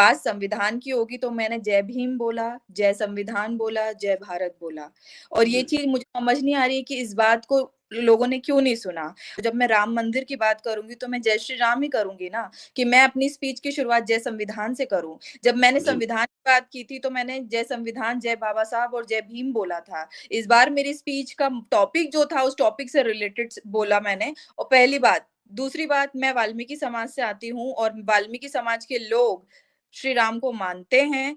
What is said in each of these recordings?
बात संविधान की होगी तो मैंने जय भीम बोला, जय संविधान बोला, जय भारत बोला। और ये चीज़ मुझे समझ नहीं आ रही है कि इस बात को लोगों ने क्यों नहीं सुना। जब मैं राम मंदिर की बात करूँगी तो मैं जय श्री राम ही करूँगी ना, कि मैं अपनी स्पीच की शुरुआत जय संविधान से करूँ। जब मैंने जी। संविधान की बात की थी तो मैंने जय संविधान, जय बाबा साहब और जय भीम बोला था। इस बार मेरी स्पीच का टॉपिक जो था उस टॉपिक से रिलेटेड बोला मैंने। और पहली बात, दूसरी बात, मैं वाल्मीकि समाज से आती हूँ और वाल्मीकि समाज के लोग श्री राम को मानते हैं।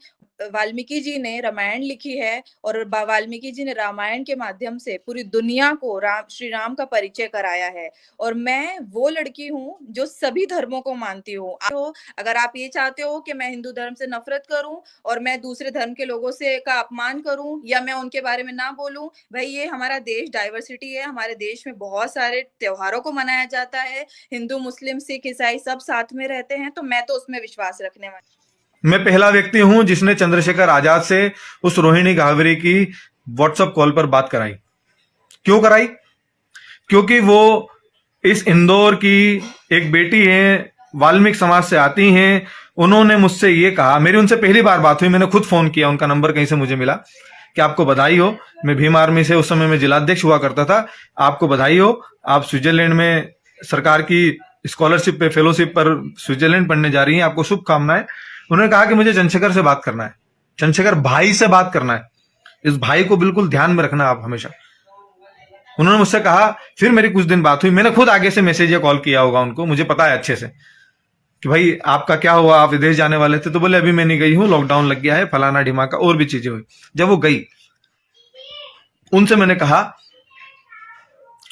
वाल्मीकि जी ने रामायण लिखी है और वाल्मीकि जी ने रामायण के माध्यम से पूरी दुनिया को श्री राम का परिचय कराया है। और मैं वो लड़की हूँ जो सभी धर्मों को मानती हूँ। तो अगर आप ये चाहते हो कि मैं हिंदू धर्म से नफरत करूं और मैं दूसरे धर्म के लोगों से का अपमान करूं या मैं उनके बारे में ना बोलूं, भाई ये हमारा देश डाइवर्सिटी है। हमारे देश में बहुत सारे त्योहारों को मनाया जाता है। हिंदू, मुस्लिम, सिख, ईसाई सब साथ में रहते हैं, तो मैं तो उसमें विश्वास रखने वाली। मैं पहला व्यक्ति हूं जिसने चंद्रशेखर आजाद से उस रोहिणी घावरे की व्हाट्सएप कॉल पर बात कराई। क्यों कराई? क्योंकि वो इस इंदौर की एक बेटी है, वाल्मीकि समाज से आती हैं। उन्होंने मुझसे ये कहा, मेरी उनसे पहली बार बात हुई, मैंने खुद फोन किया, उनका नंबर कहीं से मुझे मिला कि आपको बधाई हो, मैं भीम आर्मी से उस समय मैं जिलाध्यक्ष हुआ करता था, आपको बधाई हो, आप स्विट्जरलैंड में सरकार की स्कॉलरशिप पे, फेलोशिप पर स्विट्जरलैंड पढ़ने जा रही हैं, आपको शुभकामनाएं। उन्होंने कहा कि मुझे चंद्रशेखर से बात करना है, चंद्रशेखर भाई से बात करना है, इस भाई को बिल्कुल ध्यान में रखना आप हमेशा। उन्होंने मुझसे कहा, फिर मेरी कुछ दिन बात हुई, मैंने खुद आगे से मैसेज या कॉल किया होगा उनको, मुझे पता है अच्छे से कि भाई आपका क्या हुआ, आप विदेश जाने वाले थे, तो बोले अभी मैं नहीं गई हूं, लॉकडाउन लग गया है, फलाना ढिमाका, और भी चीजें हुई। जब वो गई, उनसे मैंने कहा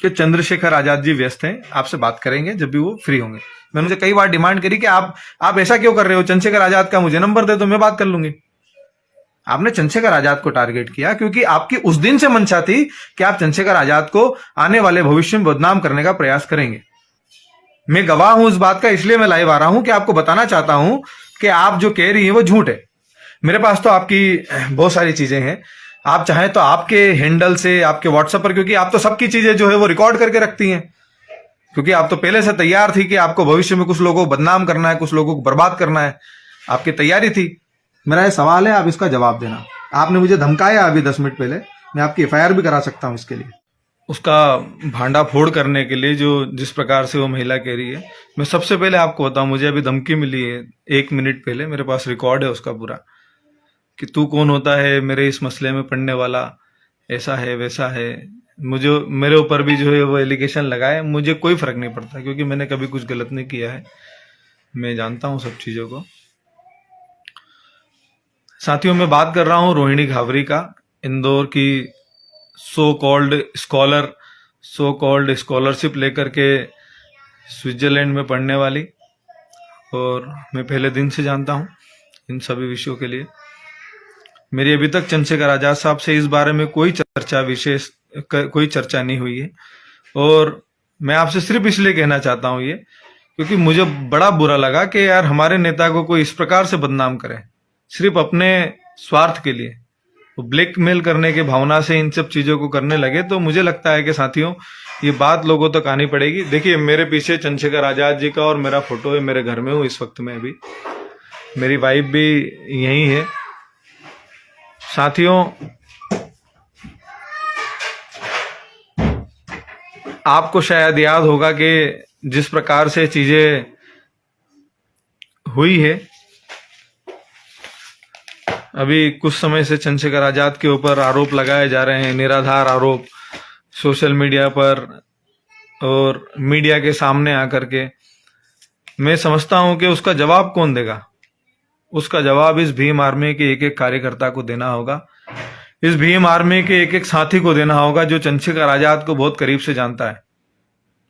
कि चंद्रशेखर आजाद जी व्यस्त हैं, आपसे बात करेंगे जब भी वो फ्री होंगे। मैंने उनसे कई बार डिमांड करी कि आप ऐसा क्यों कर रहे हो, चंद्रशेखर आजाद का मुझे नंबर दे दो, मैं बात कर लूंगी। आपने चंद्रशेखर आजाद को टारगेट किया क्योंकि आपकी उस दिन से मंशा थी कि आप चंद्रशेखर आजाद को आने वाले भविष्य में बदनाम करने का प्रयास करेंगे। मैं गवाह हूं इस बात का, इसलिए मैं लाइव आ रहा हूं कि आपको बताना चाहता हूं कि आप जो कह रही हैं वो झूठ है। मेरे पास तो आपकी बहुत सारी चीजें हैं, आप चाहें तो आपके हैंडल से, आपके व्हाट्सएप पर, क्योंकि आप तो सबकी चीजें जो है वो रिकॉर्ड करके रखती हैं, क्योंकि आप तो पहले से तैयार थी कि आपको भविष्य में कुछ लोगों को बदनाम करना है, कुछ लोगों को बर्बाद करना है, आपकी तैयारी थी। मेरा ये सवाल है, आप इसका जवाब देना। आपने मुझे धमकाया अभी 10 मिनट पहले, मैं आपकी एफआईआर भी करा सकता हूं इसके लिए। उसका भांडा फोड़ करने के लिए जो जिस प्रकार से वो महिला कह रही है, मैं सबसे पहले आपको बताऊं, मुझे अभी धमकी मिली है 1 मिनट पहले, मेरे पास रिकॉर्ड है उसका पूरा, कि तू कौन होता है मेरे इस मसले में पढ़ने वाला, ऐसा है वैसा है। मुझे, मेरे ऊपर भी जो है वो एलिगेशन लगाए, मुझे कोई फर्क नहीं पड़ता क्योंकि मैंने कभी कुछ गलत नहीं किया है, मैं जानता हूं सब चीजों को। साथियों, मैं बात कर रहा हूं रोहिणी घावरी का, इंदौर की so called scholar, so called scholarship लेकर के स्विट्जरलैंड में पढ़ने वाली, और मैं पहले दिन से जानता हूं इन सभी विषयों के लिए। मेरी अभी तक चंद्रशेखर आजाद साहब से इस बारे में कोई चर्चा नहीं हुई है, और मैं आपसे सिर्फ इसलिए कहना चाहता हूं ये, क्योंकि मुझे बड़ा बुरा लगा कि यार हमारे नेता को कोई इस प्रकार से बदनाम करे, सिर्फ अपने स्वार्थ के लिए, वो ब्लैकमेल करने के भावना से इन सब चीजों को करने लगे। तो मुझे लगता है कि साथियों, ये बात लोगों तक आनी पड़ेगी। देखिए, मेरे पीछे चंद्रशेखर आजाद जी का और मेरा फोटो है, मेरे घर में हूं इस वक्त में, अभी मेरी वाइफ भी यही है। साथियों, आपको शायद याद होगा कि जिस प्रकार से चीजें हुई है, अभी कुछ समय से चंद्रशेखर आजाद के ऊपर आरोप लगाए जा रहे हैं, निराधार आरोप, सोशल मीडिया पर और मीडिया के सामने आकर के। मैं समझता हूं कि उसका जवाब कौन देगा? उसका जवाब इस भीम आर्मी के एक एक कार्यकर्ता को देना होगा, इस भीम आर्मी के एक एक साथी को देना होगा जो चंद्रशेखर आजाद को बहुत करीब से जानता है,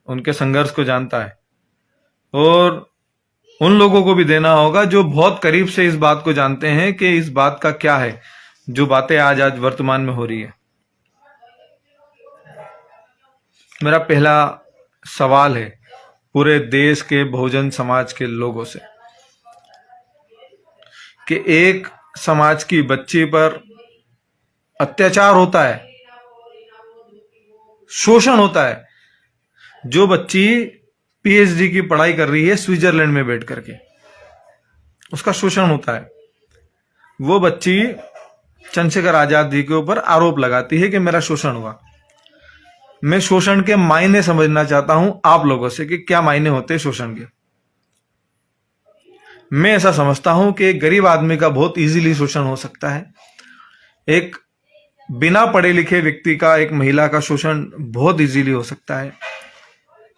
उनके संघर्ष को जानता है, और उन लोगों को भी देना होगा जो बहुत करीब से इस बात को जानते हैं कि इस बात का क्या है, जो बातें आज वर्तमान में हो रही है। मेरा पहला सवाल है पूरे देश के बहुजन समाज के लोगों से कि एक समाज की बच्ची पर अत्याचार होता है, शोषण होता है, जो बच्ची पीएचडी की पढ़ाई कर रही है स्विट्जरलैंड में बैठ करके, उसका शोषण होता है। वो बच्ची चंद्रशेखर आजाद जी के ऊपर आरोप लगाती है कि मेरा शोषण हुआ। मैं शोषण के मायने समझना चाहता हूं आप लोगों से कि क्या मायने होते हैं शोषण के। मैं ऐसा समझता हूं कि एक गरीब आदमी का बहुत इजीली शोषण हो सकता है। एक बिना पढ़े लिखे व्यक्ति का, एक महिला का शोषण बहुत इजीली हो सकता है।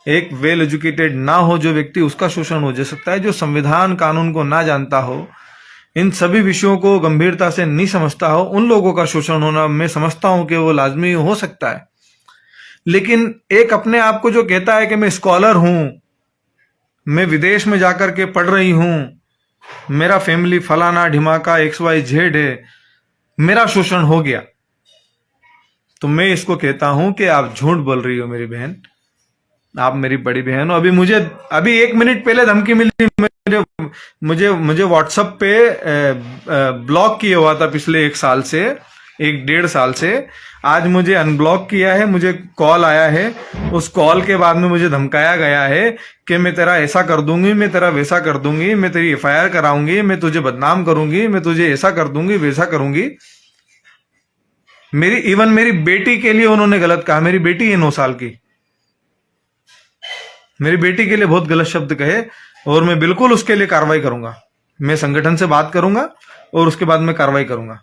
एक वेल एजुकेटेड ना हो जो व्यक्ति, उसका शोषण हो जा सकता है। जो संविधान कानून को ना जानता हो, इन सभी विषयों को गंभीरता से नहीं समझता हो, उन लोगों का शोषण होना मैं समझता हूं कि वो लाजमी हो सकता है। लेकिन एक अपने आप को जो कहता है कि मैं स्कॉलर हूं, मैं विदेश में जाकर के पढ़ रही हूं, मेरा फैमिली फलाना ढिमाका XYZ है, मेरा शोषण हो गया, तो मैं इसको कहता हूं कि आप झूठ बोल रही हो मेरी बहन। आप मेरी बड़ी बहन हो। अभी 1 मिनट पहले धमकी मिली, मुझे व्हाट्सएप पे ब्लॉक किया हुआ था पिछले 1 साल से, 1 डेढ़ साल से। आज मुझे अनब्लॉक किया है, मुझे कॉल आया है। उस कॉल के बाद में मुझे धमकाया गया है कि मैं तेरा ऐसा कर दूंगी, मैं तेरा वैसा कर दूंगी, मैं तेरी FIR कराऊंगी, मैं तुझे बदनाम करूंगी, मैं तुझे ऐसा कर दूंगी, वैसा करूंगी। मेरी बेटी के लिए उन्होंने गलत कहा। मेरी बेटी है 9 साल की, मेरी बेटी के लिए बहुत गलत शब्द कहे, और मैं बिल्कुल उसके लिए कार्रवाई करूंगा। मैं संगठन से बात करूंगा और उसके बाद मैं कार्रवाई करूंगा।